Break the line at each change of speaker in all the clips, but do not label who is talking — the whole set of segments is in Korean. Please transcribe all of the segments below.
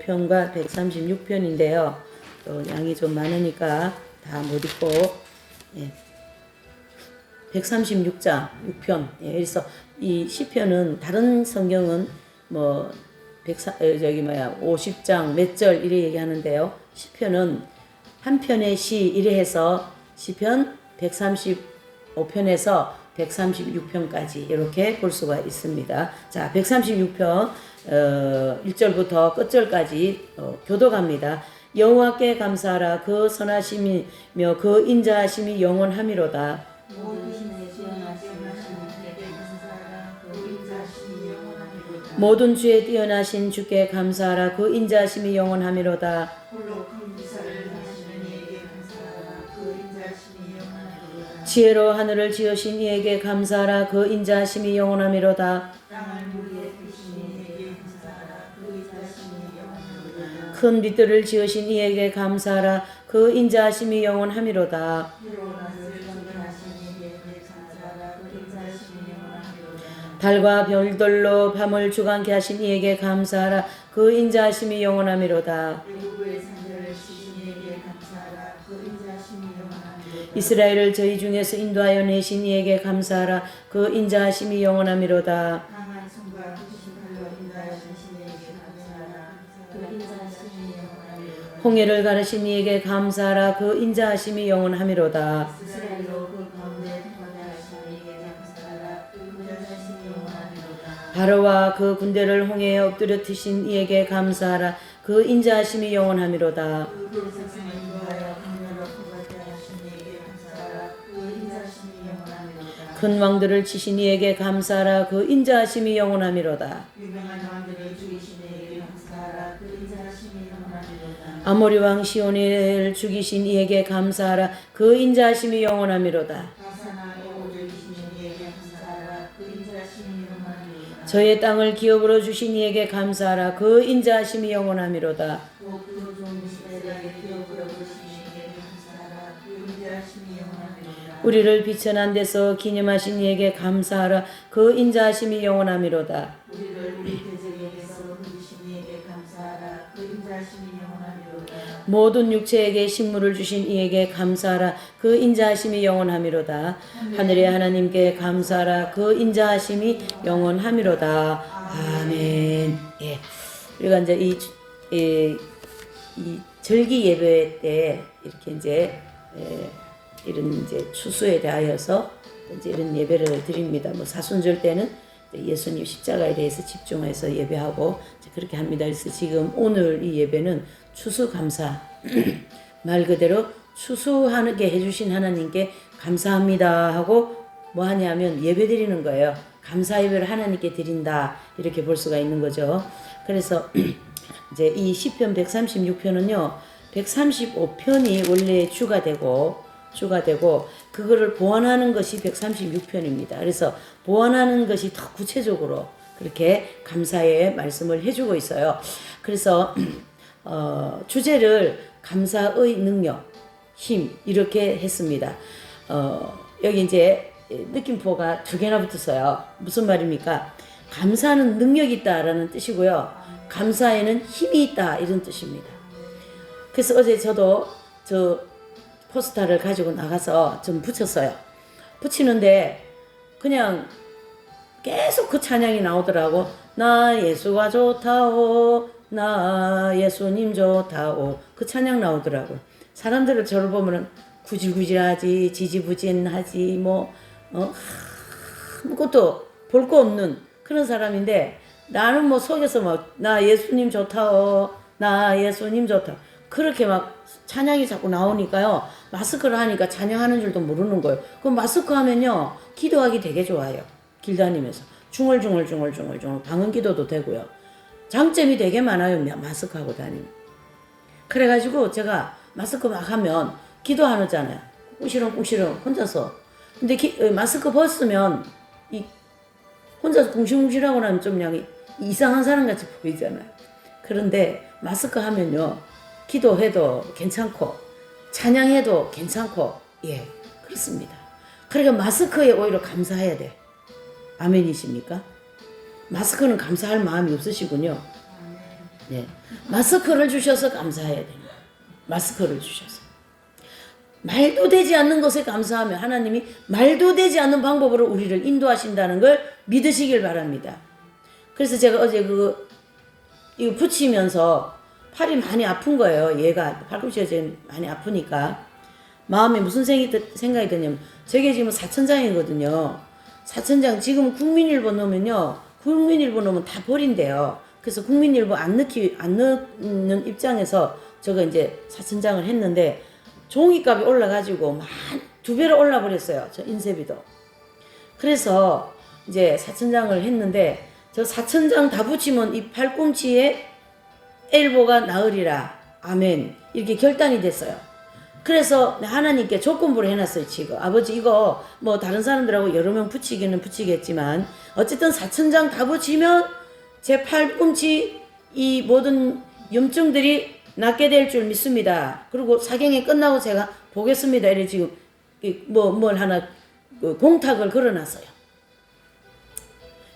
135편과 136편인데요. 또 양이 좀 많으니까 다 못 읽고 136장 6편. 그래서 이 시편은 다른 성경은 뭐 50장 몇 절 이래 얘기하는데요. 시편은 한 편의 시 이래 해서 시편 135편에서 136편까지 이렇게 볼 수가 있습니다. 자, 136편 1절부터 끝절까지 교독합니다. 여호와께 감사하라. 그 선하심이며 그 인자하심이 영원하미로다. 모든 주에 뛰어나신 주께 감사하라. 그 인자하심이 영원하미로다. 지혜로 하늘을 지으신 이에게 감사하라. 그 인자하심이 영원하미로다. 큰 빛들을 지으신 이에게 감사하라. 그 인자하심이 영원하미로다. 달과 별들로 밤을 주관케 하신 이에게 감사하라. 그 인자하심이 영원하미로다. 이스라엘을 저희 중에서 인도하여 내신 이에게 감사하라. 그 인자하심이 영원하미로다. 홍해를 가르신 이에게 감사하라. 그 인자하심이 영원하미로다. 바로와 그 군대를 홍해에 엎드려 트신 이에게 감사하라. 그 인자하심이 영원하미로다. 큰 왕들을 치신 이에게 감사하라. 그 인자하심이 영원하미로다. 아모리 왕 시온을 죽이신 이에게 감사하라. 그 인자하심이 영원하미로다. 저의 땅을 기업으로 주신 이에게 감사하라. 그 인자하심이 영원하미로다. 우리를 비천한 데서 기념하신 이에게 감사하라. 그 인자하심이 영원하미로다. 모든 육체에게 식물을 주신 이에게 감사하라. 그 인자하심이 영원하미로다. 하늘의 하나님께 감사하라. 그 인자하심이 영원하미로다. 아멘. 예. 우리가 이제 이 절기 예배 때 이렇게 이제 이런 이제 추수에 대하여서 이제 이런 예배를 드립니다. 뭐 사순절 때는 예수님 십자가에 대해서 집중해서 예배하고 그렇게 합니다. 그래서 지금 오늘 이 예배는 추수감사 말 그대로 추수하게 해주신 하나님께 감사합니다 하고 뭐 하냐면 예배 드리는 거예요. 감사 예배를 하나님께 드린다 이렇게 볼 수가 있는 거죠. 그래서 이제 이 시편 136편은요 135편이 원래 주가 되고 그거를 보완하는 것이 136편입니다. 그래서 보완하는 것이 더 구체적으로 그렇게 감사의 말씀을 해주고 있어요. 그래서 주제를 감사의 능력, 힘 이렇게 했습니다. 여기 이제 느낌표가 2개나 붙었어요. 무슨 말입니까? 감사는 능력이 있다라는 뜻이고요. 감사에는 힘이 있다 이런 뜻입니다. 그래서 어제 저도 저 포스터를 가지고 나가서 좀 붙였어요. 붙이는데 그냥 계속 그 찬양이 나오더라고. 나 예수가 좋다오. 나 예수님 좋다오. 그 찬양 나오더라고. 사람들을 저를 보면은 구질구질하지, 지지부진하지, 아무것도 볼 거 없는 그런 사람인데 나는 뭐 속에서 막 나 예수님 좋다오. 나 예수님 좋다. 그렇게 막 찬양이 자꾸 나오니까요. 마스크를 하니까 찬양하는 줄도 모르는 거예요. 그럼 마스크 하면요. 기도하기 되게 좋아요. 길 다니면서. 중얼중얼 방언 기도도 되고요. 장점이 되게 많아요. 마스크 하고 다니면. 그래가지고 제가 마스크 막 하면 기도하잖아요. 꿍시렁 혼자서. 근데 마스크 벗으면 혼자서 꿍시렁하고 나면 좀 그냥 이상한 사람 같이 보이잖아요. 그런데 마스크 하면요. 기도해도 괜찮고 찬양해도 괜찮고 예 그렇습니다. 그러니까 마스크에 오히려 감사해야 돼. 아멘이십니까? 마스크는 감사할 마음이 없으시군요. 네. 마스크를 주셔서 감사해야 됩니다. 마스크를 주셔서. 말도 되지 않는 것에 감사하며 하나님이 말도 되지 않는 방법으로 우리를 인도하신다는 걸 믿으시길 바랍니다. 그래서 제가 어제 이거 붙이면서 팔이 많이 아픈 거예요. 얘가 팔꿈치가 지금 많이 아프니까 마음에 무슨 생각이 드냐면 저게 지금 4천장이거든요. 4천장 지금 국민일보 넣으면요. 국민일보 넣으면 다 버린대요. 그래서 국민일보 안 넣는 입장에서 제가 이제 4천장을 했는데 종이값이 올라가지고 2배로 올라버렸어요. 저 인쇄비도. 그래서 이제 4천장을 했는데 저 4천장 다 붙이면 이 팔꿈치에 엘보가 나으리라. 아멘. 이렇게 결단이 됐어요. 그래서 하나님께 조건부를 해놨어요. 지금 아버지 이거 뭐 다른 사람들하고 여러 명 붙이기는 붙이겠지만 어쨌든 4천장 다 붙이면 제 팔꿈치 이 모든 염증들이 낫게 될 줄 믿습니다. 그리고 사경이 끝나고 제가 보겠습니다. 이래 지금 뭘 하나 공탁을 걸어놨어요.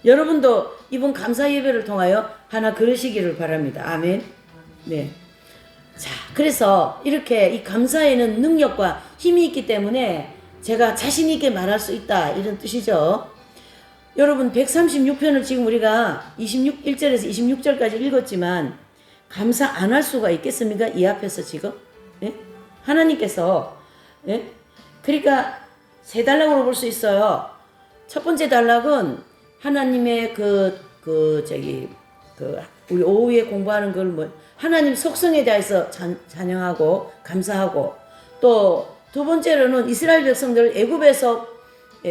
여러분도 이번 감사 예배를 통하여 하나 그러시기를 바랍니다. 아멘. 네. 자, 그래서 이렇게 이 감사에는 능력과 힘이 있기 때문에 제가 자신 있게 말할 수 있다 이런 뜻이죠. 여러분 136편을 지금 우리가 1절에서 26절까지 읽었지만 감사 안 할 수가 있겠습니까? 이 앞에서 지금 예? 하나님께서 예? 그러니까 세 단락으로 볼 수 있어요. 첫 번째 단락은 하나님의 우리 오후에 공부하는 걸 뭐 하나님 속성에 대해서 찬양하고 감사하고 또 두 번째로는 이스라엘 백성들을 애굽에서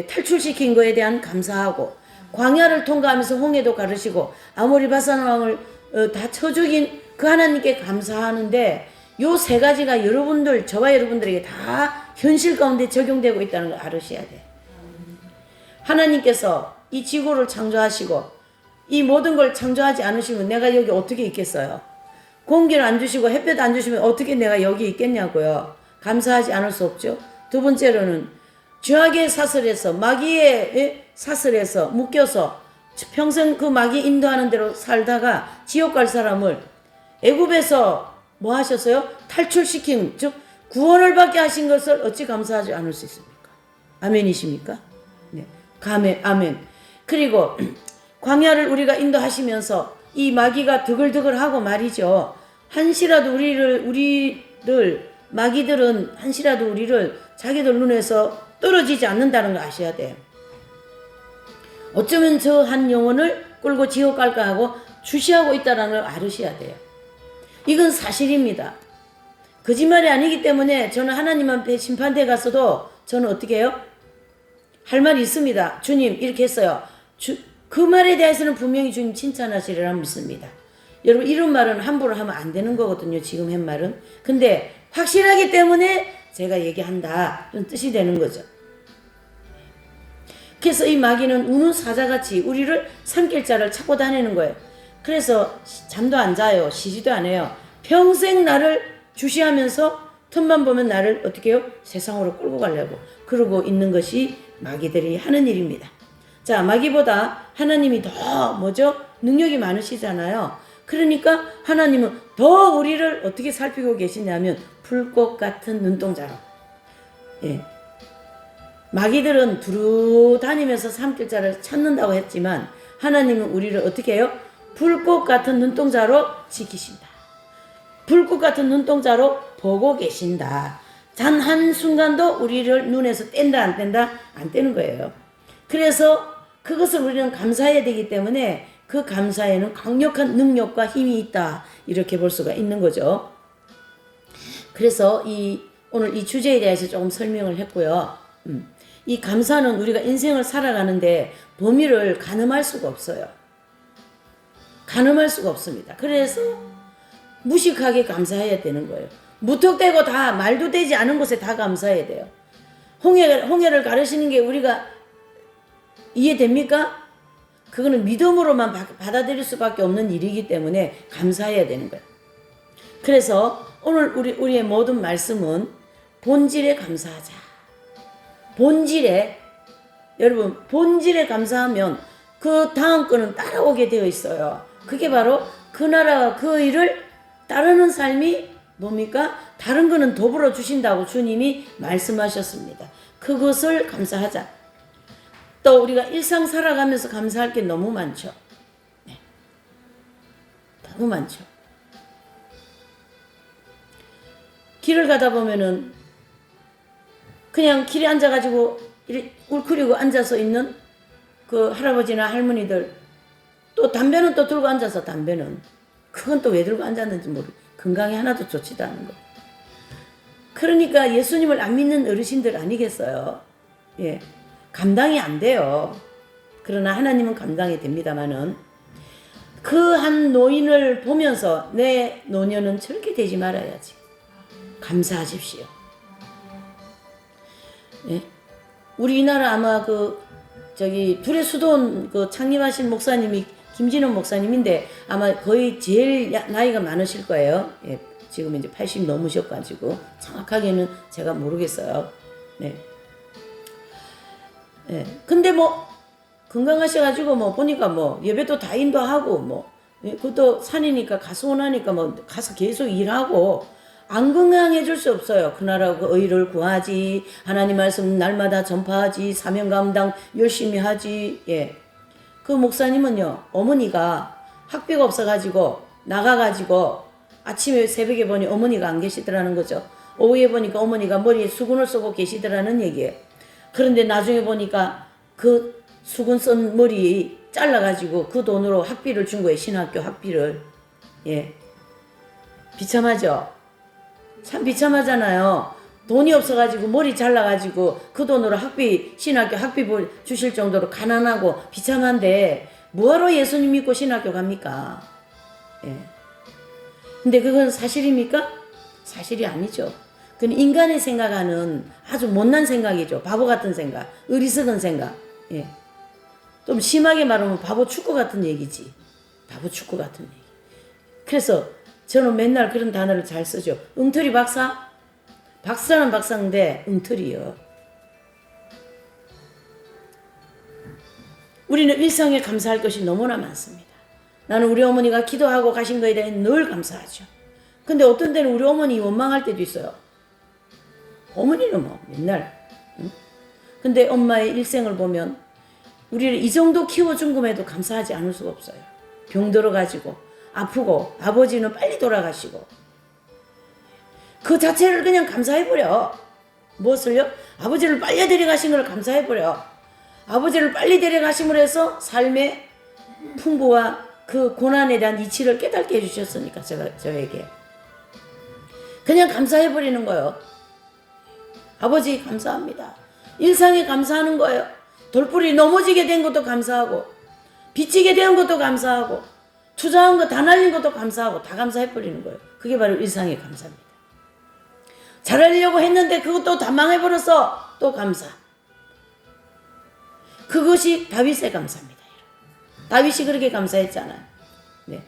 탈출시킨 거에 대한 감사하고 광야를 통과하면서 홍해도 가르시고 아모리 바산 왕을 다 쳐 죽인 그 하나님께 감사하는데 요 세 가지가 저와 여러분들에게 다 현실 가운데 적용되고 있다는 걸 알으셔야 돼. 하나님께서 이 지구를 창조하시고 이 모든 걸 창조하지 않으시면 내가 여기 어떻게 있겠어요? 공기를 안 주시고 햇볕 안 주시면 어떻게 내가 여기 있겠냐고요. 감사하지 않을 수 없죠. 두 번째로는 죄악의 사슬에서 마귀의 사슬에서 묶여서 평생 그 마귀 인도하는 대로 살다가 지옥 갈 사람을 애굽에서 뭐 하셨어요? 탈출시킨 즉 구원을 받게 하신 것을 어찌 감사하지 않을 수 있습니까? 아멘이십니까? 네. 아멘. 그리고 광야를 우리가 인도하시면서 이 마귀가 드글드글하고 말이죠. 한시라도 마귀들은 한시라도 우리를 자기들 눈에서 떨어지지 않는다는 걸 아셔야 돼요. 어쩌면 저 한 영혼을 끌고 지옥 갈까 하고 주시하고 있다는 걸 알으셔야 돼요. 이건 사실입니다. 거짓말이 아니기 때문에 저는 하나님 앞에 심판대에 갔어도 저는 어떻게 해요? 할 말이 있습니다. 주님 이렇게 했어요. 그 말에 대해서는 분명히 주님 칭찬하시리라 믿습니다. 여러분 이런 말은 함부로 하면 안 되는 거거든요. 지금 한 말은. 근데 확실하기 때문에 제가 얘기한다. 이런 뜻이 되는 거죠. 그래서 이 마귀는 우는 사자같이 우리를 삼킬 자를 찾고 다니는 거예요. 그래서 잠도 안 자요. 쉬지도 안 해요. 평생 나를 주시하면서 틈만 보면 나를 어떻게 해요? 세상으로 끌고 가려고 그러고 있는 것이 마귀들이 하는 일입니다. 자, 마귀보다 하나님이 더 능력이 많으시잖아요. 그러니까 하나님은 더 우리를 어떻게 살피고 계시냐면 불꽃 같은 눈동자로. 예. 마귀들은 두루 다니면서 삼킬 자를 찾는다고 했지만 하나님은 우리를 어떻게 해요? 불꽃 같은 눈동자로 지키신다. 불꽃 같은 눈동자로 보고 계신다. 단 한순간도 우리를 눈에서 뗀다 안 뗀다? 안 떼는 거예요. 그래서 그것을 우리는 감사해야 되기 때문에 그 감사에는 강력한 능력과 힘이 있다. 이렇게 볼 수가 있는 거죠. 그래서 오늘 이 주제에 대해서 조금 설명을 했고요. 이 감사는 우리가 인생을 살아가는데 범위를 가늠할 수가 없어요. 가늠할 수가 없습니다. 그래서 무식하게 감사해야 되는 거예요. 무턱대고 다 말도 되지 않은 곳에 다 감사해야 돼요. 홍해를 가르시는 게 우리가 이해됩니까? 그거는 믿음으로만 받아들일 수밖에 없는 일이기 때문에 감사해야 되는 거예요. 그래서 오늘 우리의 모든 말씀은 본질에 감사하자. 여러분 본질에 감사하면 그 다음 거는 따라오게 되어 있어요. 그게 바로 그 나라와 그 일을 따르는 삶이 뭡니까? 다른 거는 더불어 주신다고 주님이 말씀하셨습니다. 그것을 감사하자. 또 우리가 일상 살아가면서 감사할 게 너무 많죠. 네. 너무 많죠. 길을 가다 보면은 그냥 길에 앉아가지고 울크리고 앉아서 있는 그 할아버지나 할머니들, 또 담배는 또 들고 앉아서 담배는 그건 또 왜 들고 앉았는지 모르고 건강에 하나도 좋지도 않은 거. 그러니까 예수님을 안 믿는 어르신들 아니겠어요? 예, 감당이 안 돼요. 그러나 하나님은 감당이 됩니다마는 그 한 노인을 보면서 내 노년은 저렇게 되지 말아야지. 감사하십시오. 예? 우리나라 아마 불의 수도원 창립하신 목사님이 김진원 목사님인데 아마 거의 제일 나이가 많으실 거예요. 예, 지금 이제 80 넘으셔가지고 정확하게는 제가 모르겠어요. 네. 예. 근데 건강하셔가지고 보니까 예배도 다 인도하고 그것도 산이니까 가서 오나니까 가서 계속 일하고 안 건강해질 수 없어요. 그 나라 의를 구하지, 하나님 말씀 날마다 전파하지, 사명 감당 열심히 하지. 예. 그 목사님은요, 어머니가 학비가 없어가지고 나가가지고 아침에 새벽에 보니 어머니가 안 계시더라는 거죠. 오후에 보니까 어머니가 머리에 수건을 쓰고 계시더라는 얘기예요. 그런데 나중에 보니까 그 수건 쓴 머리 잘라가지고 그 돈으로 학비를 준 거예요. 신학교 학비를. 예. 비참하죠? 참 비참하잖아요. 돈이 없어가지고 머리 잘라가지고 그 돈으로 신학교 학비 주실 정도로 가난하고 비참한데 뭐하러 예수님 믿고 신학교 갑니까? 예. 근데 그건 사실입니까? 사실이 아니죠. 그건 인간이 생각하는 아주 못난 생각이죠. 바보 같은 생각, 어리석은 생각. 예. 좀 심하게 말하면 바보 축구 같은 얘기지. 바보 축구 같은 얘기. 그래서 저는 맨날 그런 단어를 잘 쓰죠. 엉터리 박사? 박사는 박사인데 엉터리요. 우리는 일상에 감사할 것이 너무나 많습니다. 나는 우리 어머니가 기도하고 가신 거에 대해 늘 감사하죠. 근데 어떤 때는 우리 어머니 원망할 때도 있어요. 어머니는 맨날. 응? 근데 엄마의 일생을 보면 우리를 이 정도 키워준 것에도 감사하지 않을 수가 없어요. 병 들어가지고 아프고 아버지는 빨리 돌아가시고 그 자체를 그냥 감사해버려. 무엇을요? 아버지를 빨리 데려가신 걸 감사해버려. 아버지를 빨리 데려가심으로 해서 삶의 풍부와 그 고난에 대한 이치를 깨닫게 해주셨으니까 저에게 그냥 감사해버리는 거예요. 아버지 감사합니다. 일상에 감사하는 거예요. 돌뿌리 넘어지게 된 것도 감사하고 빚지게 된 것도 감사하고 투자한 거 다 날린 것도 감사하고 다 감사해버리는 거예요. 그게 바로 일상의 감사입니다. 잘하려고 했는데 그것도 다 망해버려서 또 감사. 그것이 다윗의 감사입니다. 다윗이 그렇게 감사했잖아요. 네.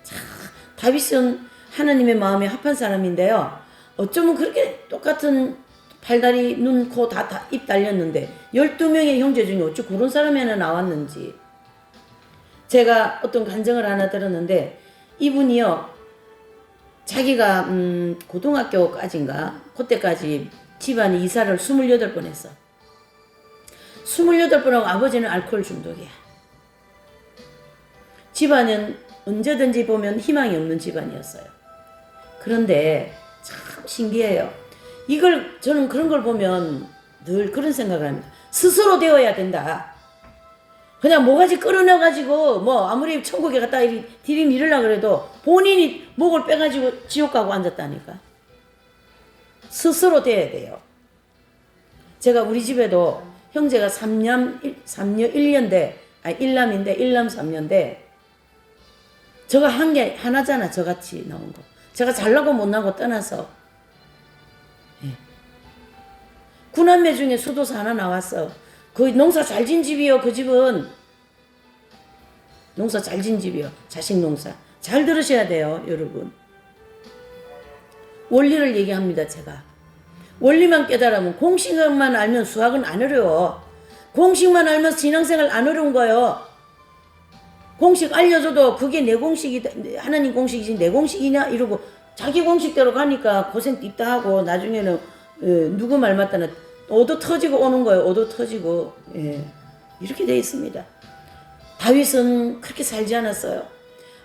자, 다윗은 하나님의 마음에 합한 사람인데요. 어쩌면 그렇게 똑같은 팔다리, 눈, 코 다 입 달렸는데 12명의 형제 중에 어찌 그런 사람이 하나 나왔는지 제가 어떤 간증을 하나 들었는데 이분이요. 자기가 고등학교까지인가 그때까지 집안이 이사를 28번 했어. 28번하고 아버지는 알코올 중독이야. 집안은 언제든지 보면 희망이 없는 집안이었어요. 그런데 참 신기해요. 저는 그런 걸 보면 늘 그런 생각을 합니다. 스스로 되어야 된다. 그냥 모가지 끌어내가지고 아무리 천국에 갔다 들이밀으려고 그래도 본인이 목을 빼가지고 지옥 가고 앉았다니까. 스스로 돼야 돼요. 제가 우리 집에도 형제가 3남 1년대 일남인데 1남 3년대 저가 한 게 하나잖아. 저같이 나온 거. 제가 잘나고 못나고 떠나서 구남매 중에 수도사 하나 나왔어. 그 농사 잘 진 집이요. 그 집은 농사 잘 진 집이요. 자식 농사. 잘 들으셔야 돼요. 여러분. 원리를 얘기합니다. 제가. 원리만 깨달으면 공식만 알면 수학은 안 어려워. 공식만 알면 신앙생활 안 어려운 거예요. 공식 알려줘도 그게 내 공식이다, 하나님 공식이지 내 공식이냐 이러고 자기 공식대로 가니까 고생 띠다 하고 나중에는 누구 말 맞다나 오도 터지고 오는 거예요. 오도 터지고. 예. 이렇게 돼 있습니다. 다윗은 그렇게 살지 않았어요.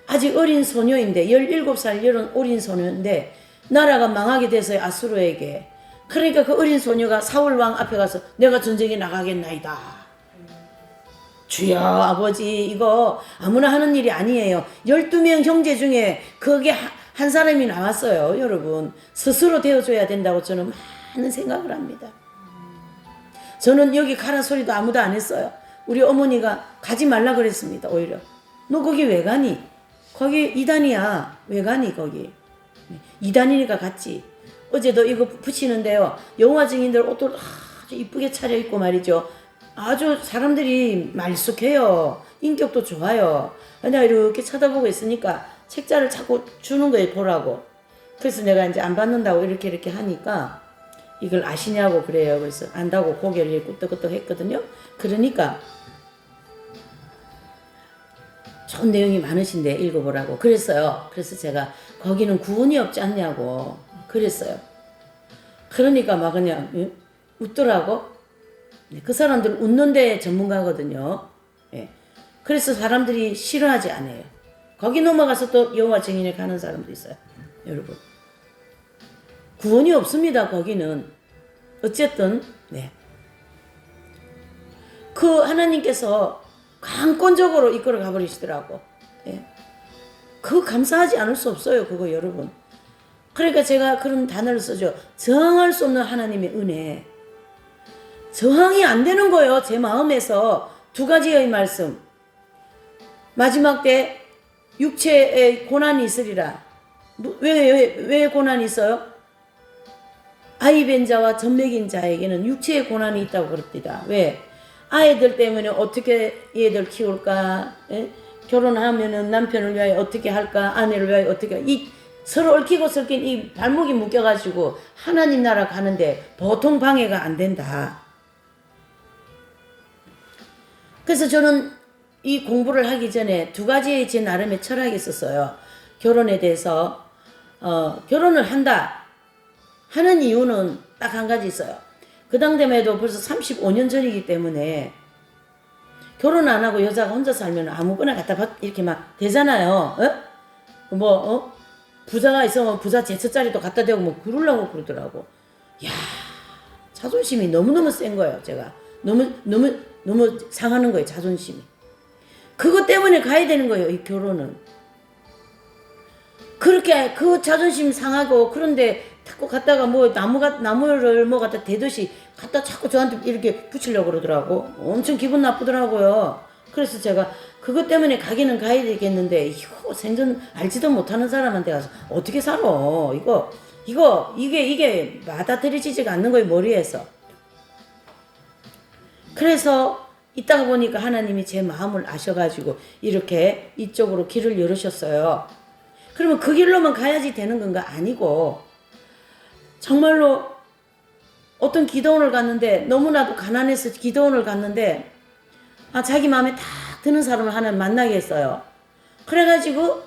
아직 어린 소녀인데 17살 어린 소녀인데 나라가 망하게 됐어요. 아수르에게. 그러니까 그 어린 소녀가 사울 왕 앞에 가서 내가 전쟁에 나가겠나이다. 주여 아버지 이거 아무나 하는 일이 아니에요. 12명 형제 중에 그게 한 사람이 나왔어요. 여러분 스스로 되어줘야 된다고 저는 많은 생각을 합니다. 저는 여기 가라 소리도 아무도 안 했어요. 우리 어머니가 가지 말라 그랬습니다. 오히려 너 거기 왜 가니? 거기 이단이야. 왜 가니 거기? 이단이니까 갔지. 어제도 이거 붙이는데요. 여호와 증인들 옷도 아주 이쁘게 차려입고 말이죠. 아주 사람들이 말쑥해요. 인격도 좋아요. 내가 이렇게 쳐다보고 있으니까 책자를 자꾸 주는 거예요. 보라고. 그래서 내가 이제 안 받는다고 이렇게 하니까 이걸 아시냐고 그래요. 그래서 안다고 고개를 끄덕끄덕 했거든요. 그러니까 좋은 내용이 많으신데 읽어보라고 그랬어요. 그래서 제가 거기는 구원이 없지 않냐고 그랬어요. 그러니까 막 그냥 웃더라고. 그 사람들은 웃는 데 전문가거든요. 예. 그래서 사람들이 싫어하지 않아요. 거기 넘어가서 또 여호와 증인에 가는 사람도 있어요. 여러분 구원이 없습니다. 거기는 어쨌든 네. 그 하나님께서 강권적으로 이끌어 가버리시더라고. 예. 그거 감사하지 않을 수 없어요. 그거 여러분. 그러니까 제가 그런 단어를 쓰죠. 저항할 수 없는 하나님의 은혜. 저항이 안 되는 거예요. 제 마음에서 두 가지의 말씀. 마지막 때 육체의 고난이 있으리라. 왜 고난이 있어요? 아이 뵌 자와 젖먹인 자에게는 육체의 고난이 있다고 그럽니다. 왜? 아이들 때문에 어떻게 얘들 키울까? 예? 결혼하면은 남편을 위하여 어떻게 할까? 아내를 위하여 어떻게 이 서로 얽히고 설킨 이 발목이 묶여가지고 하나님 나라 가는데 보통 방해가 안 된다. 그래서 저는 이 공부를 하기 전에 두 가지의 제 나름의 철학이 있었어요. 결혼에 대해서 결혼을 한다 하는 이유는 딱 한 가지 있어요. 그 당대만 해도 벌써 35년 전이기 때문에 결혼 안 하고 여자가 혼자 살면 아무거나 갖다 이렇게 막 되잖아요. 부자가 있으면 부자 제처자리도 갖다 대고 뭐 그러려고 그러더라고. 야, 자존심이 너무너무 센 거예요. 제가 너무 상하는 거예요. 자존심이. 그것 때문에 가야 되는 거예요. 이 결혼은. 그렇게 그 자존심 상하고 그런데 자꾸 갖다가 뭐 나무를 뭐 갖다 대듯이 갖다 자꾸 저한테 이렇게 붙이려고 그러더라고. 엄청 기분 나쁘더라고요. 그래서 제가 그것 때문에 가기는 가야 되겠는데 이거 생전 알지도 못하는 사람한테 가서 어떻게 살아? 이게 받아들여지지가 않는 거예요. 머리에서. 그래서 이따가 보니까 하나님이 제 마음을 아셔가지고 이렇게 이쪽으로 길을 열으셨어요. 그러면 그 길로만 가야지 되는 건가? 아니고 정말로 어떤 기도원을 갔는데 너무나도 가난해서 기도원을 갔는데 자기 마음에 딱 드는 사람을 하나 만나게 했어요. 그래가지고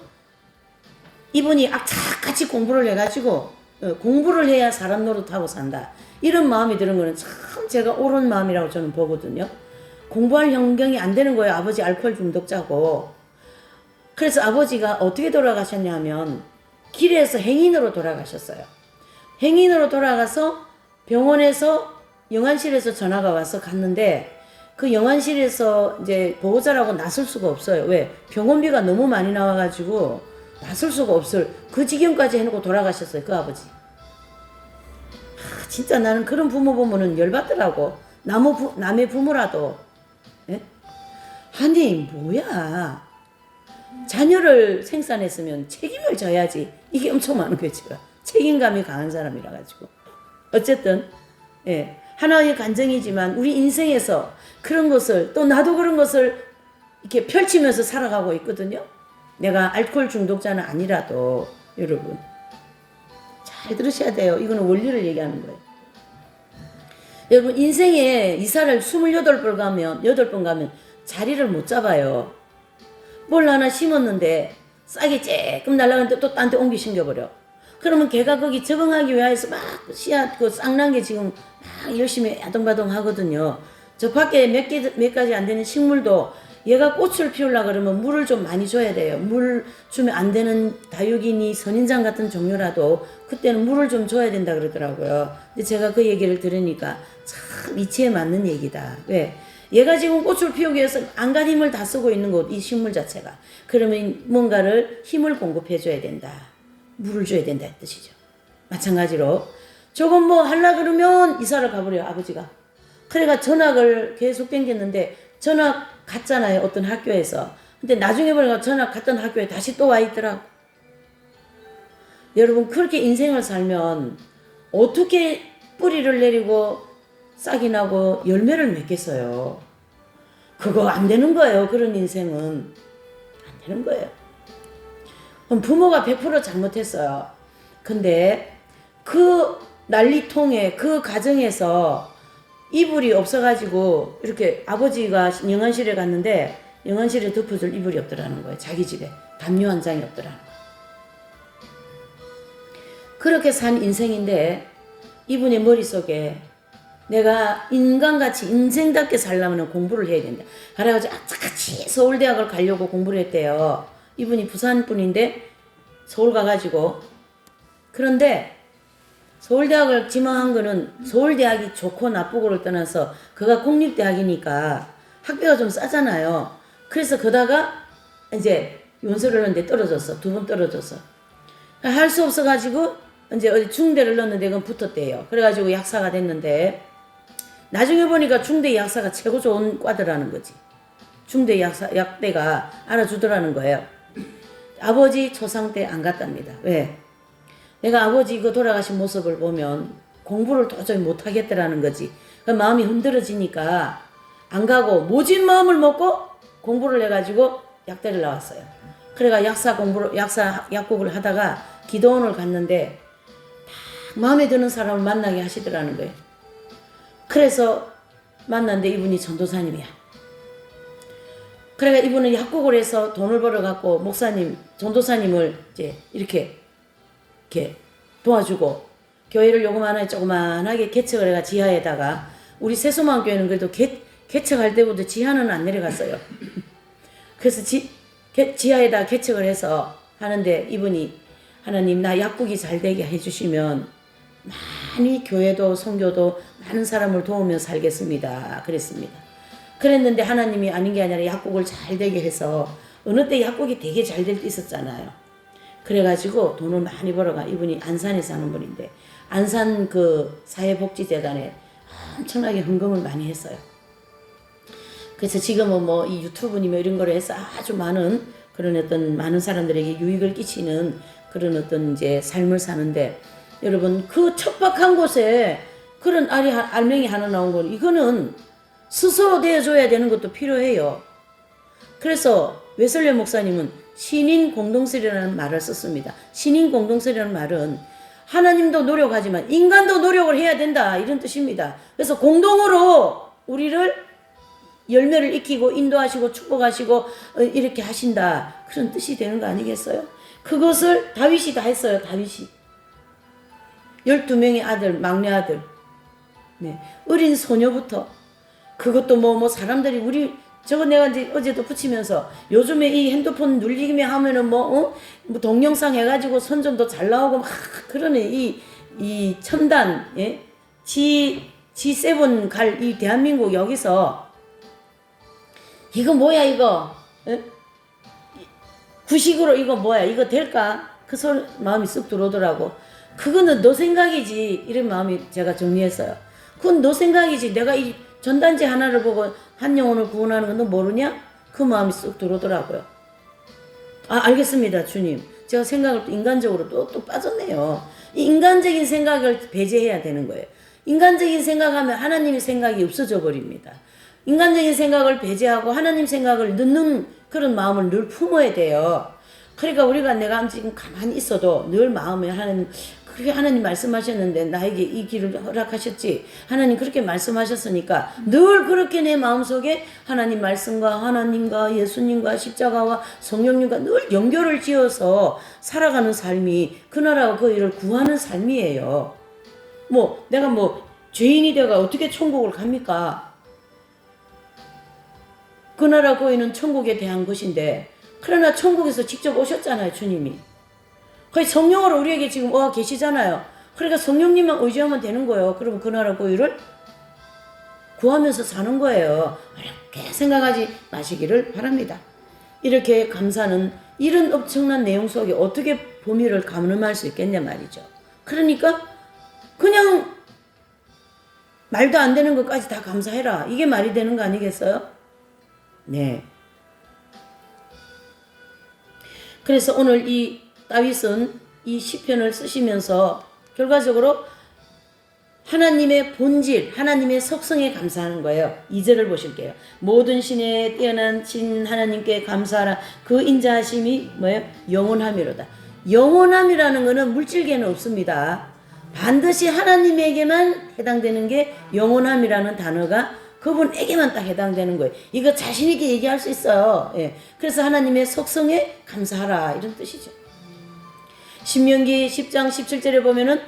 이분이 악착같이 공부를 해가지고 공부를 해야 사람 노릇하고 산다. 이런 마음이 드는 거는 참 제가 옳은 마음이라고 저는 보거든요. 공부할 환경이 안 되는 거예요. 아버지 알코올 중독자고. 그래서 아버지가 어떻게 돌아가셨냐면 길에서 행인으로 돌아가셨어요. 행인으로 돌아가서 병원에서 영안실에서 전화가 와서 갔는데 그 영안실에서 이제 보호자라고 나설 수가 없어요. 왜? 병원비가 너무 많이 나와가지고 나설 수가 없을 그 지경까지 해놓고 돌아가셨어요. 그 아버지. 진짜 나는 그런 부모 보면은 열받더라고. 남의 부모라도. 예? 아니 뭐야. 자녀를 생산했으면 책임을 져야지. 이게 엄청 많은 거예요. 제가. 책임감이 강한 사람이라 가지고. 어쨌든 예, 하나의 간증이지만 우리 인생에서 그런 것을 또 나도 그런 것을 이렇게 펼치면서 살아가고 있거든요. 내가 알코올 중독자는 아니라도 여러분 잘 들으셔야 돼요. 이거는 원리를 얘기하는 거예요. 여러분 인생에 이사를 28번 가면 자리를 못 잡아요. 뭘 하나 심었는데 싹이 쬐끔 날아가는데 또 딴 데 옮기 심겨버려. 그러면 걔가 거기 적응하기 위해서 막 씨앗 그 쌍난 게 지금 막 열심히 야동바동 하거든요. 저 밖에 몇 가지 안 되는 식물도 얘가 꽃을 피우려 그러면 물을 좀 많이 줘야 돼요. 물 주면 안 되는 다육이니 선인장 같은 종류라도 그때는 물을 좀 줘야 된다 그러더라고요. 근데 제가 그 얘기를 들으니까 참 이치에 맞는 얘기다. 왜? 얘가 지금 꽃을 피우기 위해서 안간 힘을 다 쓰고 있는 것, 이 식물 자체가. 그러면 뭔가를 힘을 공급해 줘야 된다. 물을 줘야 된다 이 뜻이죠. 마찬가지로 저건 뭐 하려 그러면 이사를 가버려요, 아버지가. 그래가 전학을 계속 땡겼는데 전학 갔잖아요, 어떤 학교에서. 근데 나중에 보니까 전학 갔던 학교에 다시 또 와 있더라고. 여러분, 그렇게 인생을 살면 어떻게 뿌리를 내리고 싹이 나고 열매를 맺겠어요. 그거 안 되는 거예요. 그런 인생은 안 되는 거예요. 그럼 부모가 100% 잘못했어요. 근데 그 난리통에 그 가정에서 이불이 없어가지고 이렇게 아버지가 영안실에 갔는데 영안실에 덮어줄 이불이 없더라는 거예요. 자기 집에 담요 한 장이 없더라는 거예요. 그렇게 산 인생인데 이분의 머릿속에 내가 인간같이 인생답게 살려면 공부를 해야 된다. 그래가지고 악착같이 서울대학을 가려고 공부를 했대요. 이분이 부산 분인데 서울 가가지고. 그런데 서울대학을 지망한 거는 서울대학이 좋고 나쁘고를 떠나서 그가 공립대학이니까 학비가 좀 싸잖아요. 그래서 그다가 이제 윤서를 넣는데 떨어졌어. 2번 떨어졌어. 할 수 없어가지고 이제 어디 중대를 넣었는데 그건 붙었대요. 그래가지고 약사가 됐는데 나중에 보니까 중대 약사가 최고 좋은 과더라는 거지. 중대 약대가 알아주더라는 거예요. 아버지 초상 때 안 갔답니다. 왜? 내가 아버지 이거 돌아가신 모습을 보면 공부를 도저히 못하겠더라는 거지. 그 마음이 흔들어지니까 안 가고 모진 마음을 먹고 공부를 해가지고 약대를 나왔어요. 그래가 약국을 하다가 기도원을 갔는데 딱 마음에 드는 사람을 만나게 하시더라는 거예요. 그래서 만났는데 이분이 전도사님이야. 그래가 이분은 약국을 해서 돈을 벌어갖고 목사님, 전도사님을 이제 이렇게 도와주고 교회를 조그만하게 개척을 해가 지하에다가 우리 세소만 교회는 그래도 개척할 때부터 지하는 안 내려갔어요. 그래서 지하에다 개척을 해서 하는데 이분이 하나님 나 약국이 잘 되게 해주시면 많이 교회도 선교도 많은 사람을 도우며 살겠습니다. 그랬습니다. 그랬는데 하나님이 아닌 게 아니라 약국을 잘 되게 해서 어느 때 약국이 되게 잘 될 때 있었잖아요. 그래가지고 돈을 많이 벌어가. 이분이 안산에 사는 분인데 안산 그 사회복지재단에 엄청나게 헌금을 많이 했어요. 그래서 지금은 뭐 이 유튜브니 뭐 이런 거를 해서 아주 많은 그런 어떤 많은 사람들에게 유익을 끼치는 그런 어떤 이제 삶을 사는데 여러분 그 척박한 곳에 그런 알맹이 하나 나온 건 이거는 스스로 되어줘야 되는 것도 필요해요. 그래서 웨슬리 목사님은 신인 공동체라는 말을 썼습니다. 신인 공동체라는 말은 하나님도 노력하지만 인간도 노력을 해야 된다 이런 뜻입니다. 그래서 공동으로 우리를 열매를 익히고 인도하시고 축복하시고 이렇게 하신다 그런 뜻이 되는 거 아니겠어요? 그것을 다윗이 다 했어요. 다윗이 12명의 아들, 막내 아들, 네, 어린 소녀부터 그것도 뭐 사람들이 우리 저거 내가 이제 어제도 붙이면서 요즘에 이 핸드폰 눌리기만 하면은 뭐 동영상 해가지고 선전도 잘 나오고 막 그러네. 이 첨단, 예? G7 갈 이 대한민국 여기서 이거 뭐야 이거? 예? 구식으로 이거 뭐야 이거 될까? 그 소리 마음이 쑥 들어오더라고. 그거는 너 생각이지 이런 마음이 제가 정리했어요. 그건 너 생각이지 내가 이 전단지 하나를 보고 한 영혼을 구원하는 건 너 모르냐? 그 마음이 쑥 들어오더라고요. 아 알겠습니다 주님. 제가 생각을 또 인간적으로 또 빠졌네요. 이 인간적인 생각을 배제해야 되는 거예요. 인간적인 생각하면 하나님의 생각이 없어져 버립니다. 인간적인 생각을 배제하고 하나님 생각을 넣는 그런 마음을 늘 품어야 돼요. 그러니까 우리가 내가 지금 가만히 있어도 늘 마음에 하나님 그렇게 하나님 말씀하셨는데 나에게 이 길을 허락하셨지. 하나님 그렇게 말씀하셨으니까 늘 그렇게 내 마음속에 하나님 말씀과 하나님과 예수님과 십자가와 성령님과 늘 연결을 지어서 살아가는 삶이 그 나라와 그 일을 구하는 삶이에요. 뭐 내가 뭐 죄인이 되가 어떻게 천국을 갑니까? 그 나라 그 일은 천국에 대한 것인데 그러나 천국에서 직접 오셨잖아요, 주님이. 거의 성령으로 우리에게 지금 와 계시잖아요. 그러니까 성령님만 의지하면 되는 거예요. 그러면 그 나라 고유를 구하면서 사는 거예요. 이렇게 생각하지 마시기를 바랍니다. 이렇게 감사는 이런 엄청난 내용 속에 어떻게 범위를 가늠할 수 있겠냐 말이죠. 그러니까 그냥 말도 안 되는 것까지 다 감사해라. 이게 말이 되는 거 아니겠어요? 네. 그래서 오늘 이 다윗은 이 시편을 쓰시면서 결과적으로 하나님의 본질, 하나님의 속성에 감사하는 거예요. 2절을 보실게요. 모든 신에 뛰어난 신 하나님께 감사하라. 그 인자하심이 뭐예요? 영원함이로다. 영원함이라는 것은 물질계는 없습니다. 반드시 하나님에게만 해당되는 게 영원함이라는 단어가 그분에게만 딱 해당되는 거예요. 이거 자신 있게 얘기할 수 있어요. 예. 그래서 하나님의 속성에 감사하라 이런 뜻이죠. 신명기 10장 17절에 보면은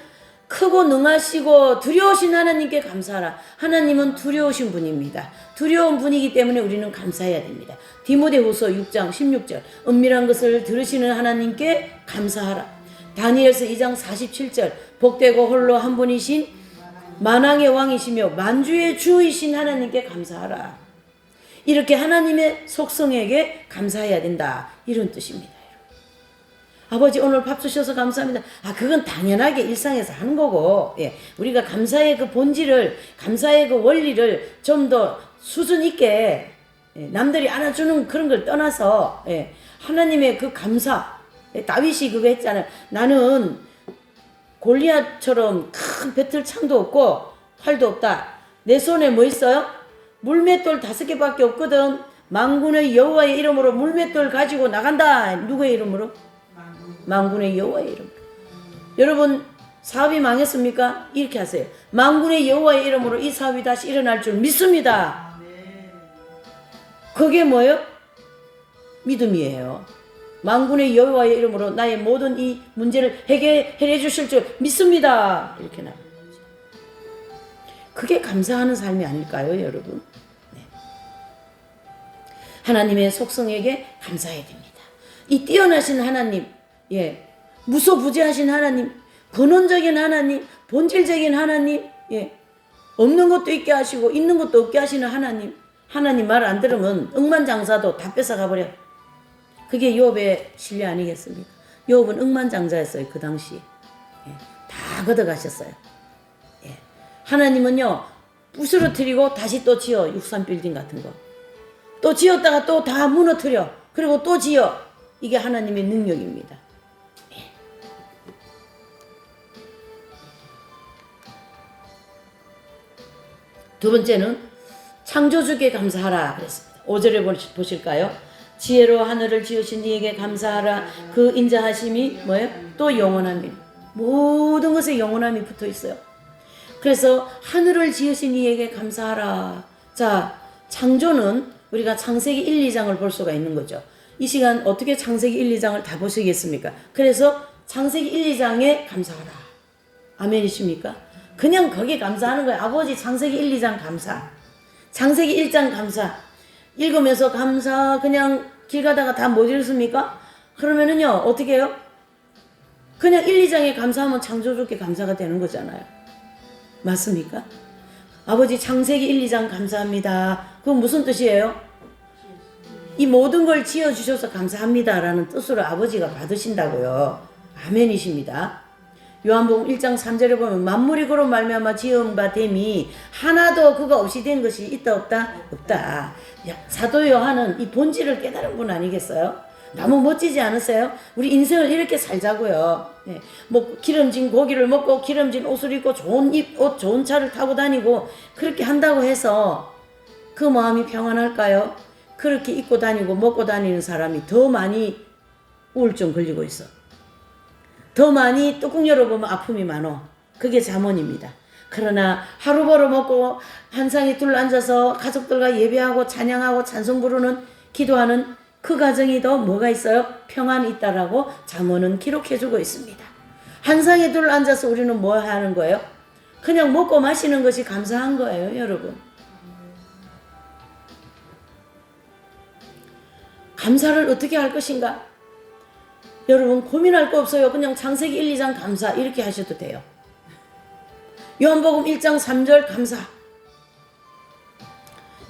크고 능하시고 두려우신 하나님께 감사하라. 하나님은 두려우신 분입니다. 두려운 분이기 때문에 우리는 감사해야 됩니다. 디모데후서 6장 16절 은밀한 것을 들으시는 하나님께 감사하라. 다니엘서 2장 47절 복되고 홀로 한 분이신 만왕의 왕이시며 만주의 주이신 하나님께 감사하라. 이렇게 하나님의 속성에게 감사해야 된다. 이런 뜻입니다. 아버지 오늘 밥 주셔서 감사합니다. 그건 당연하게 일상에서 하는 거고, 예, 우리가 감사의 그 본질을, 감사의 그 원리를 좀 더 수준 있게, 예, 남들이 안아주는 그런 걸 떠나서, 예, 하나님의 그 감사, 예, 다윗이 그거 했잖아요. 나는 골리앗처럼 큰 배틀 창도 없고 활도 없다. 내 손에 뭐 있어요? 물맷돌 5개밖에 없거든. 만군의 여호와의 이름으로 물맷돌 가지고 나간다. 누구의 이름으로? 만군의 여호와의 이름으로. 여러분 사업이 망했습니까? 이렇게 하세요. 만군의 여호와의 이름으로 이 사업이 다시 일어날 줄 믿습니다. 그게 뭐예요? 믿음이에요. 만군의 여호와의 이름으로 나의 모든 이 문제를 해결해 주실 줄 믿습니다. 이렇게 나와요. 그게 감사하는 삶이 아닐까요, 여러분? 네. 하나님의 속성에게 감사해야 됩니다. 이 뛰어나신 하나님, 예, 무소부재하신 하나님, 근원적인 하나님, 본질적인 하나님, 예, 없는 것도 있게 하시고 있는 것도 없게 하시는 하나님, 하나님 말 안 들으면 억만장사도 다 뺏어가버려. 그게 욥의 신뢰 아니겠습니까? 욥은 억만장자였어요. 그 당시에. 예, 다 걷어가셨어요. 예. 하나님은요 부스러뜨리고 다시 또 지어. 63빌딩 같은 거 또 지었다가 또 다 무너뜨려. 그리고 또 지어. 이게 하나님의 능력입니다. 예. 두 번째는 창조주께 감사하라 그랬습니다. 5절에 보실까요? 지혜로 하늘을 지으신 이에게 감사하라. 그 인자하심이 뭐예요? 또 영원함이. 모든 것에 영원함이 붙어 있어요. 그래서 하늘을 지으신 이에게 감사하라. 자, 창조는 우리가 창세기 1, 2장을 볼 수가 있는 거죠. 이 시간 어떻게 창세기 1, 2장을 다 보시겠습니까? 그래서 창세기 1, 2장에 감사하라. 아멘이십니까? 그냥 거기에 감사하는 거예요. 아버지 창세기 1, 2장 감사. 창세기 1장 감사. 읽으면서 감사. 그냥 길 가다가 다 못 읽습니까? 그러면은요 어떻게 해요? 그냥 1, 2장에 감사하면 창조주께 감사가 되는 거잖아요. 맞습니까? 아버지 창세기 1, 2장 감사합니다. 그건 무슨 뜻이에요? 이 모든 걸 지어주셔서 감사합니다 라는 뜻으로 아버지가 받으신다고요. 아멘이십니다. 요한복음 1장 3절에 보면 만물이 그로 말미암아 지은 바 됨이 하나도 그거 없이 된 것이 있다 없다? 없다. 사도 요한은 이 본질을 깨달은 분 아니겠어요? 너무 멋지지 않으세요? 우리 인생을 이렇게 살자고요. 예. 뭐 기름진 고기를 먹고 기름진 옷을 입고 좋은 옷 좋은 차를 타고 다니고 그렇게 한다고 해서 그 마음이 평안할까요? 그렇게 입고 다니고 먹고 다니는 사람이 더 많이 우울증 걸리고 있어. 더 많이 뚜껑 열어보면 아픔이 많어. 그게 잠언입니다. 그러나 하루 벌어먹고 한 상에 둘러앉아서 가족들과 예배하고 찬양하고 찬송 부르는 기도하는 그 가정이 더 뭐가 있어요? 평안이 있다라고 잠언은 기록해주고 있습니다. 한 상에 둘러앉아서 우리는 뭐 하는 거예요? 그냥 먹고 마시는 것이 감사한 거예요, 여러분. 감사를 어떻게 할 것인가? 여러분 고민할 거 없어요. 그냥 창세기 1, 2장 감사 이렇게 하셔도 돼요. 요한복음 1장 3절 감사.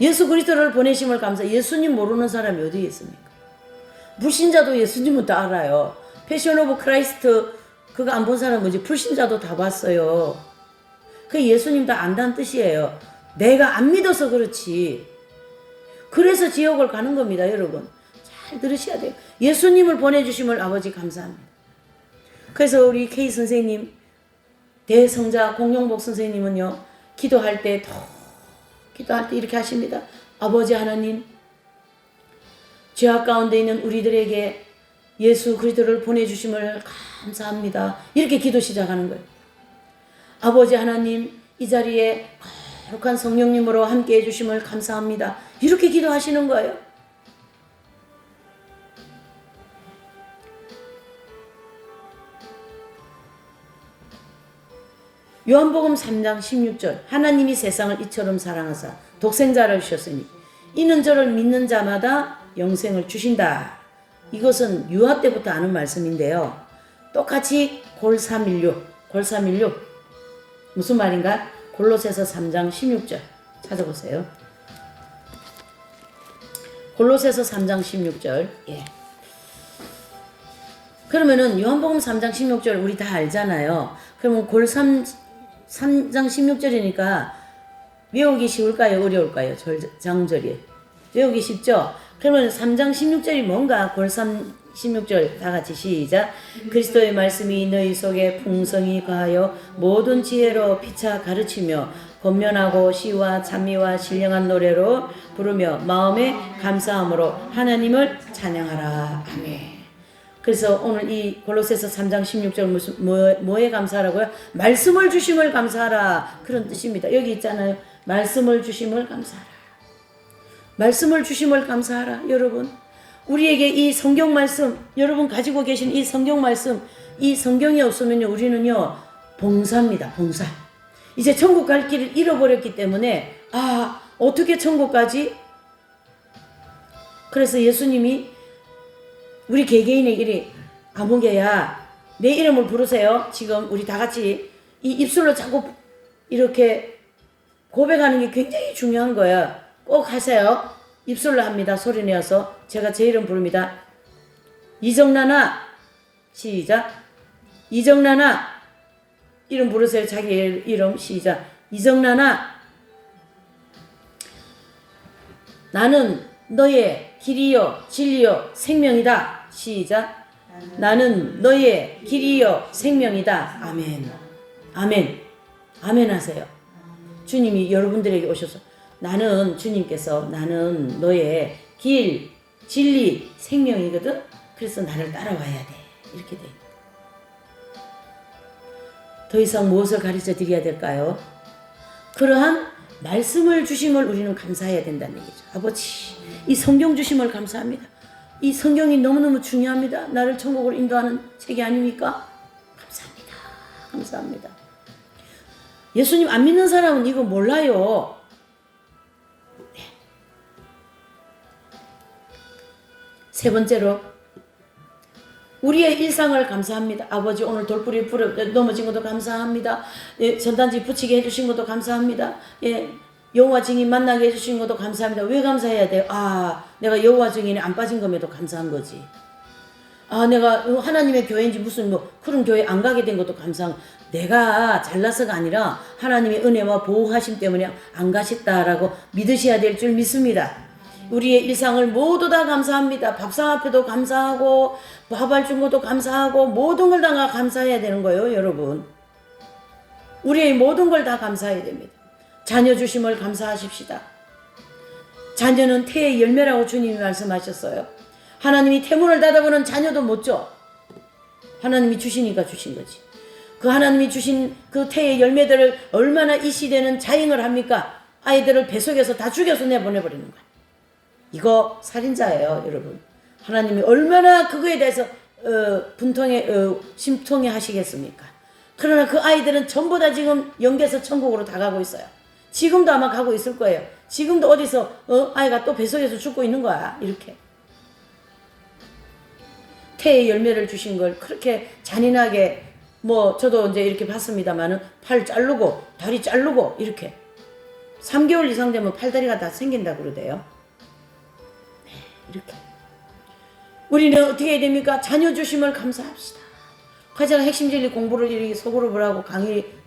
예수 그리스도를 보내심을 감사. 예수님 모르는 사람이 어디에 있습니까? 불신자도 예수님은 다 알아요. 패션 오브 크라이스트 그거 안 본 사람 뭐지? 불신자도 다 봤어요. 그 예수님 다 안다는 뜻이에요. 내가 안 믿어서 그렇지. 그래서 지옥을 가는 겁니다, 여러분. 잘 들으셔야 돼요. 예수님을 보내주심을 아버지 감사합니다. 그래서 우리 K 선생님, 대성자 공용복 선생님은요, 기도할 때 이렇게 하십니다. 아버지 하나님, 죄악 가운데 있는 우리들에게 예수 그리스도를 보내주심을 감사합니다. 이렇게 기도 시작하는 거예요. 아버지 하나님, 이 자리에 거룩한 성령님으로 함께 해주심을 감사합니다. 이렇게 기도하시는 거예요. 요한복음 3장 16절 하나님이 세상을 이처럼 사랑하사 독생자를 주셨으니 이는 저를 믿는 자마다 영생을 주신다. 이것은 유아 때부터 아는 말씀인데요. 똑같이 골316 무슨 말인가? 골로새서 3장 16절 찾아보세요. 골로새서 3장 16절. 예. 그러면은 요한복음 3장 16절 우리 다 알잖아요. 그러면 골3장 16절이니까 외우기 쉬울까요? 어려울까요? 장절이. 외우기 쉽죠? 그러면 3장 16절이 뭔가? 골3 16절 다 같이 시작. 그리스도의 말씀이 너희 속에 풍성히 거하여 모든 지혜로 피차 가르치며 권면하고 시와 찬미와 신령한 노래로 부르며 마음에 감사함으로 하나님을 찬양하라. 아멘. 그래서 오늘 이 골로새서 3장 16절 뭐에 감사하라고요? 말씀을 주심을 감사하라. 그런 뜻입니다. 여기 있잖아요. 말씀을 주심을 감사하라. 말씀을 주심을 감사하라. 여러분, 우리에게 이 성경 말씀, 여러분 가지고 계신 이 성경 말씀, 이 성경이 없으면요, 우리는요, 봉사입니다. 봉사. 이제 천국 갈 길을 잃어버렸기 때문에, 어떻게 천국 가지? 그래서 예수님이 우리 개개인에게 아무개야, 내 이름을 부르세요. 지금 우리 다 같이 이 입술로 자꾸 이렇게 고백하는 게 굉장히 중요한 거야. 꼭 하세요. 입술로 합니다. 소리 내어서. 제가 제 이름 부릅니다. 이정란아. 시작. 이정란아. 이름 부르세요. 자기 이름. 시작. 이정란아. 나는 너의 길이요 진리요 생명이다. 시작. 나는 너의 길이요 생명이다. 아멘. 아멘. 아멘 하세요. 주님이 여러분들에게 오셔서 주님께서 나는 너의 길, 진리, 생명이거든. 그래서 나를 따라와야 돼. 이렇게 돼. 더 이상 무엇을 가르쳐 드려야 될까요? 그러한 말씀을 주심을 우리는 감사해야 된다는 얘기죠. 아버지, 이 성경 주심을 감사합니다. 이 성경이 너무너무 중요합니다. 나를 천국으로 인도하는 책이 아닙니까? 감사합니다. 감사합니다. 예수님 안 믿는 사람은 이거 몰라요. 네. 세 번째로 우리의 일상을 감사합니다. 아버지 오늘 돌뿌리 넘어진 것도 감사합니다. 예, 전단지 붙이게 해주신 것도 감사합니다. 예, 여호와 증인 만나게 해주신 것도 감사합니다. 왜 감사해야 돼요? 내가 여호와 증인에 안 빠진 것에도 감사한 거지. 내가 하나님의 교회인지 무슨 그런 교회 안 가게 된 것도 감사한 거. 내가 잘나서가 아니라 하나님의 은혜와 보호하심 때문에 안 가셨다라고 믿으셔야 될 줄 믿습니다. 우리의 일상을 모두 다 감사합니다. 밥상 앞에도 감사하고 밥알 준 것도 감사하고 모든 걸 다 감사해야 되는 거예요, 여러분. 우리의 모든 걸 다 감사해야 됩니다. 자녀 주심을 감사하십시다. 자녀는 태의 열매라고 주님이 말씀하셨어요. 하나님이 태문을 닫아보는 자녀도 못 줘. 하나님이 주시니까 주신 거지. 그 하나님이 주신 그 태의 열매들을 얼마나 이 시대는 자행을 합니까? 아이들을 배 속에서 다 죽여서 내보내버리는 거야. 이거 살인자예요, 여러분. 하나님이 얼마나 그거에 대해서 심통해 하시겠습니까? 그러나 그 아이들은 전부 다 지금 영계에서 천국으로 다 가고 있어요. 지금도 아마 가고 있을 거예요. 지금도 어디서 아이가 또 배 속에서 죽고 있는 거야. 이렇게. 태의 열매를 주신 걸 그렇게 잔인하게 저도 이제 이렇게 봤습니다만은 팔 자르고 다리 자르고 이렇게 3개월 이상 되면 팔다리가 다 생긴다 그러대요. 네, 이렇게. 우리는 어떻게 해야 됩니까? 자녀 주심을 감사합시다. 가장 핵심 진리 공부를 이렇게 소그룹을 하고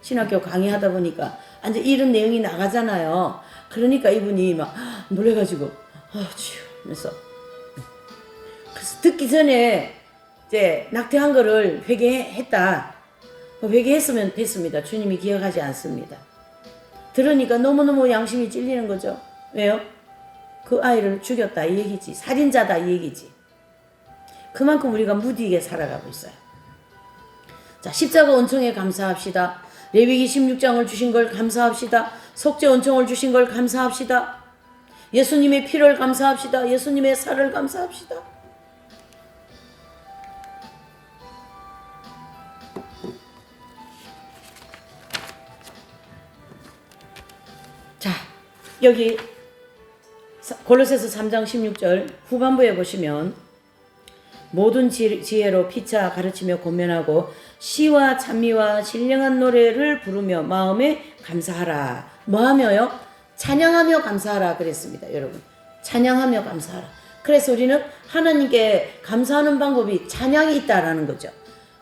신학교 강의하다 보니까 이제 이런 내용이 나가잖아요. 그러니까 이분이 막 놀래가지고 주여 하면서 그래서 듣기 전에 이제 낙태한 거를 회개했다. 회개했으면 됐습니다. 주님이 기억하지 않습니다. 들으니까 너무너무 양심이 찔리는 거죠. 왜요? 그 아이를 죽였다 이 얘기지. 살인자다 이 얘기지. 그만큼 우리가 무디게 살아가고 있어요. 자, 십자가 은총에 감사합시다. 레위기 16장을 주신 걸 감사합시다. 속죄 은총을 주신 걸 감사합시다. 예수님의 피를 감사합시다. 예수님의 살을 감사합시다. 자, 여기 골로새서 3장 16절 후반부에 보시면 모든 지혜로 피차 가르치며 권면하고 시와 찬미와 신령한 노래를 부르며 마음에 감사하라. 뭐하며요? 찬양하며 감사하라 그랬습니다. 여러분, 찬양하며 감사하라. 그래서 우리는 하나님께 감사하는 방법이 찬양이 있다라는 거죠.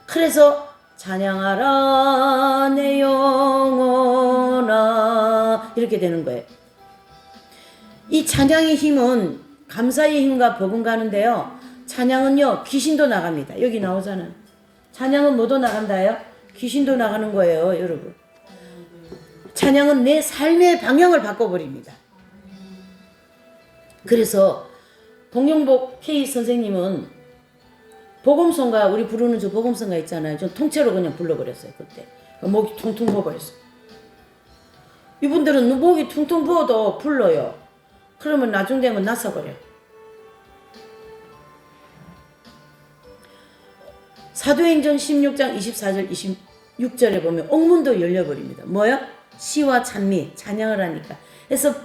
그래서 찬양하라 내 영혼아 이렇게 되는 거예요. 이 찬양의 힘은 감사의 힘과 버금가는데요. 찬양은요 귀신도 나갑니다. 여기 나오잖아요. 찬양은 뭐도 나간다요? 귀신도 나가는 거예요, 여러분. 찬양은 내 삶의 방향을 바꿔버립니다. 그래서 동영복 K 선생님은 복음성가 우리 부르는 저 복음성가 있잖아요. 전 통째로 그냥 불러버렸어요. 그때 목이 퉁퉁 부어버렸어요. 이분들은 목이 퉁퉁 부어도 불러요. 그러면 나중 되면 나서버려. 사도행전 16장 24절 26절에 보면 옥문도 열려버립니다. 뭐요? 시와 찬미, 찬양을 하니까. 그래서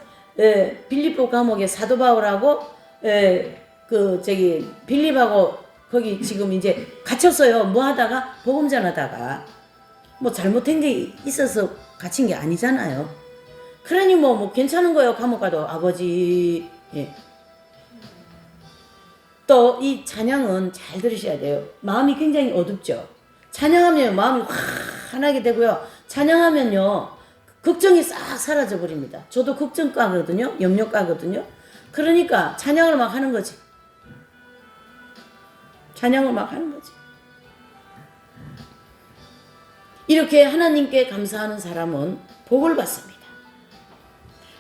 빌립보 감옥에 사도 바울하고 빌립하고 거기 지금 이제 갇혔어요. 뭐 하다가 복음 전하다가 잘못한 게 있어서 갇힌 게 아니잖아요. 그러니 괜찮은 거예요. 감옥 가도 아버지. 예. 또 이 찬양은 잘 들으셔야 돼요. 마음이 굉장히 어둡죠. 찬양하면 마음이 환하게 되고요. 찬양하면요 걱정이 싹 사라져 버립니다. 저도 걱정가거든요. 염려가거든요. 그러니까 찬양을 막 하는 거지. 찬양을 막 하는 거지. 이렇게 하나님께 감사하는 사람은 복을 받습니다.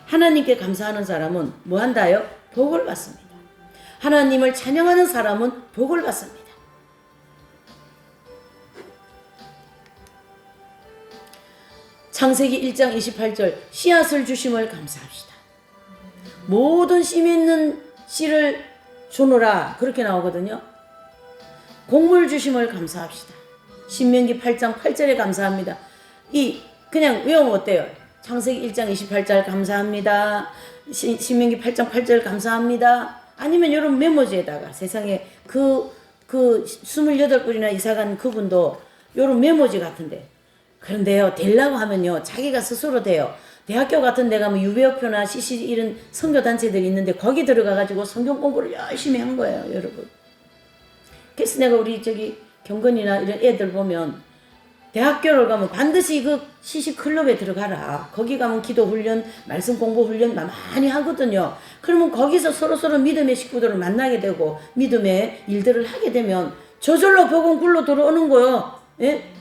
하나님께 감사하는 사람은 뭐 한다요? 복을 받습니다. 하나님을 찬양하는 사람은 복을 받습니다. 창세기 1장 28절 씨앗을 주심을 감사합시다. 모든 씨 맺는 씨를 주노라 그렇게 나오거든요. 곡물 주심을 감사합시다. 신명기 8장 8절에 감사합니다. 그냥 외우면 어때요? 창세기 1장 28절 감사합니다. 신명기 8장 8절 감사합니다. 아니면 여러분 메모지에다가 세상에 그 28꿀이나 이사간 그분도 여러분 메모지 같은데 그런데요 되려고 하면요 자기가 스스로 돼요. 대학교 같은 데 가면 유배학교나 CC 이런 선교단체들이 있는데 거기 들어가가지고 성경 공부를 열심히 한 거예요, 여러분. 그래서 내가 우리 경건이나 이런 애들 보면 대학교를 가면 반드시 그 CC 클럽에 들어가라. 거기 가면 기도 훈련, 말씀 공부 훈련 많이 하거든요. 그러면 거기서 서로 믿음의 식구들을 만나게 되고 믿음의 일들을 하게 되면 저절로 복음 굴러 들어오는 거요. 예?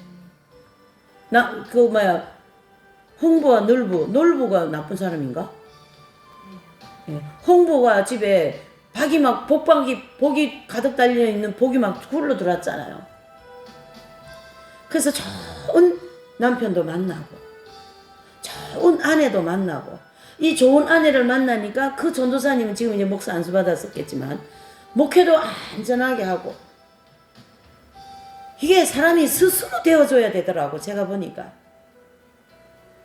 홍보와 놀부가 나쁜 사람인가? 예. 홍보가 집에 복이 가득 달려있는 복이 막 굴러 들어왔잖아요. 그래서 좋은 남편도 만나고 좋은 아내도 만나고 이 좋은 아내를 만나니까 그 전도사님은 지금 이제 목사 안수 받았었겠지만 목회도 안전하게 하고 이게 사람이 스스로 되어줘야 되더라고. 제가 보니까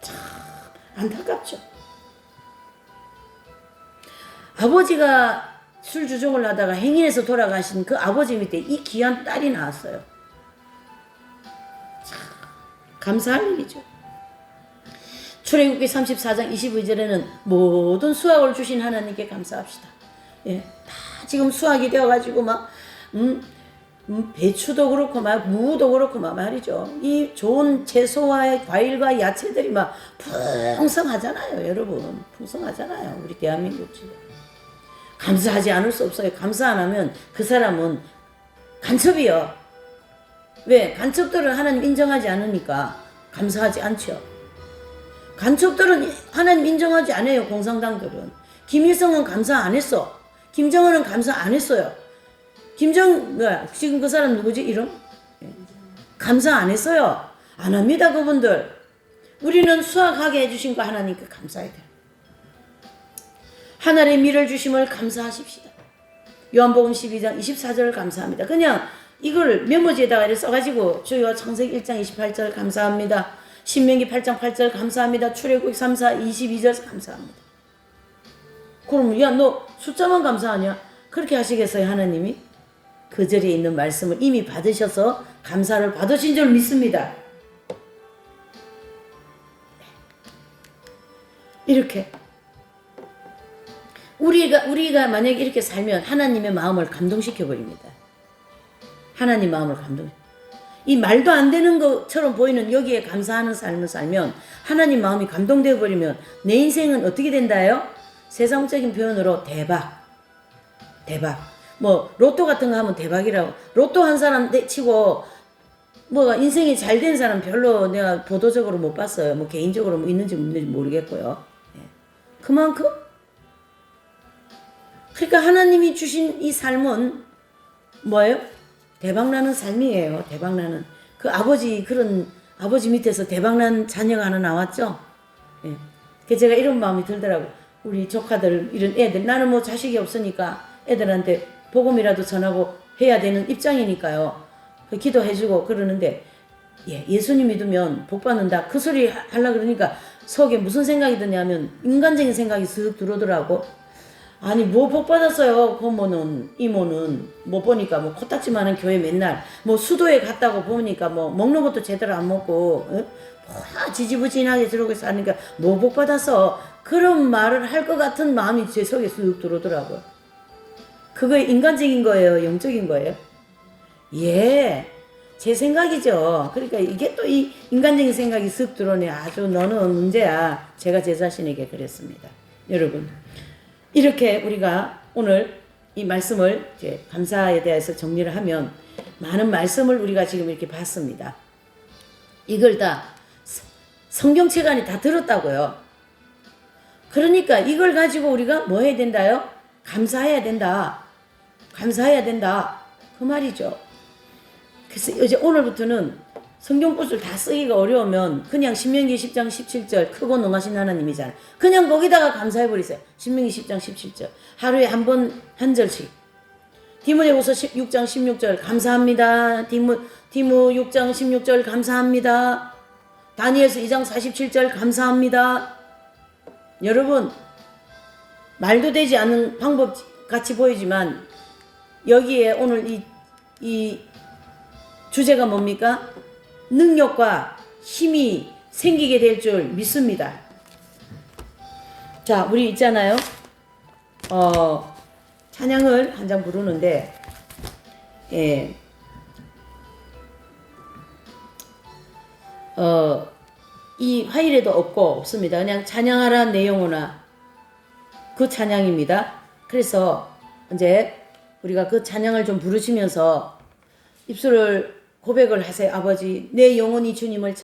참 안타깝죠. 아버지가 술 주정을 하다가 행인에서 돌아가신 그 아버지 밑에 이 귀한 딸이 나왔어요. 참 감사할 일이죠. 출애굽기 34장 22절에는 모든 수확을 주신 하나님께 감사합시다. 예, 다 지금 수확이 되어가지고 막 배추도 그렇고 막 무도 그렇고 막 말이죠. 이 좋은 채소와 과일과 야채들이 막 풍성하잖아요, 여러분. 풍성하잖아요, 우리 대한민국 지금. 감사하지 않을 수 없어요. 감사 안 하면 그 사람은 간첩이요. 왜? 간첩들은 하나님 인정하지 않으니까 감사하지 않죠. 간첩들은 하나님 인정하지 않아요. 공산당들은. 김일성은 감사 안 했어. 김정은은 감사 안 했어요. 지금 그 사람 누구지? 이름? 감사 안 했어요. 안 합니다, 그분들. 우리는 수확하게 해주신 거 하나님께 감사해야 돼요. 하늘의 밀을 주심을 감사하십시다. 요한복음 12장 24절을 감사합니다. 그냥 이걸 메모지에다가 이렇게 써가지고 주여 창세기 1장 28절 감사합니다. 신명기 8장 8절 감사합니다. 출애굽기 3사 22절 감사합니다. 그럼 야 너 숫자만 감사하냐? 그렇게 하시겠어요, 하나님이? 그 절에 있는 말씀을 이미 받으셔서 감사를 받으신 줄 믿습니다. 이렇게 우리가 만약에 이렇게 살면 하나님의 마음을 감동시켜 버립니다. 하나님 마음을 이 말도 안 되는 것처럼 보이는 여기에 감사하는 삶을 살면 하나님 마음이 감동되어 버리면 내 인생은 어떻게 된다요? 세상적인 표현으로 대박. 뭐 로또 같은 거 하면 대박이라고. 로또 한 사람 치고 뭐가 인생이 잘 된 사람 별로 내가 보도적으로 못 봤어요. 뭐 개인적으로 뭐 있는지 없는지 모르겠고요. 그만큼 그러니까 하나님이 주신 이 삶은 뭐예요? 대박나는 삶이에요. 대박나는. 그 그런 아버지 밑에서 대박난 자녀가 하나 나왔죠? 예. 그래서 제가 이런 마음이 들더라고요. 우리 조카들, 이런 애들. 나는 뭐 자식이 없으니까 애들한테 복음이라도 전하고 해야 되는 입장이니까요. 기도해주고 그러는데, 예수님 믿으면 복 받는다. 그 소리 하려고 그러니까 속에 무슨 생각이 드냐면, 인간적인 생각이 쓱 들어오더라고. 아니 뭐 복 받았어요. 고모는 이모는 뭐 보니까 뭐 코딱지만한 교회 맨날 뭐 수도에 갔다고 보니까 뭐 먹는 것도 제대로 안 먹고 뭐야 지지부진하게 저러고 사니까 뭐 복 받았어. 그런 말을 할 것 같은 마음이 제 속에 쑥 들어오더라고요. 그거 인간적인 거예요, 영적인 거예요? 제 생각이죠. 그러니까 이게 또 이 인간적인 생각이 쓱 들어오네. 아주 너는 문제야. 제가 제 자신에게 그랬습니다. 여러분, 이렇게 우리가 오늘 이 말씀을 이제 감사에 대해서 정리를 하면 많은 말씀을 우리가 지금 이렇게 봤습니다. 이걸 다 성경책 안에 다 들었다고요. 그러니까 이걸 가지고 우리가 뭐 해야 된다요? 감사해야 된다. 그 말이죠. 그래서 이제 오늘부터는 성경구절 다 쓰기가 어려우면 그냥 신명기 10장 17절 크고 능하신 하나님이잖아요. 그냥 거기다가 감사해버리세요. 신명기 10장 17절 하루에 한 절씩. 디모데후서 6장 16절 감사합니다. 디모 6장 16절 감사합니다. 다니엘서 2장 47절 감사합니다. 여러분, 말도 되지 않는 방법 같이 보이지만 여기에 오늘 이 주제가 뭡니까? 능력과 힘이 생기게 될 줄 믿습니다. 자, 우리 있잖아요. 찬양을 한 장 부르는데, 이 화일에도 없습니다. 그냥 찬양하라 내 영혼아. 그 찬양입니다. 그래서 이제 우리가 그 찬양을 좀 부르시면서 입술을 고백을 하세요. 아버지, 내 영혼이 주님을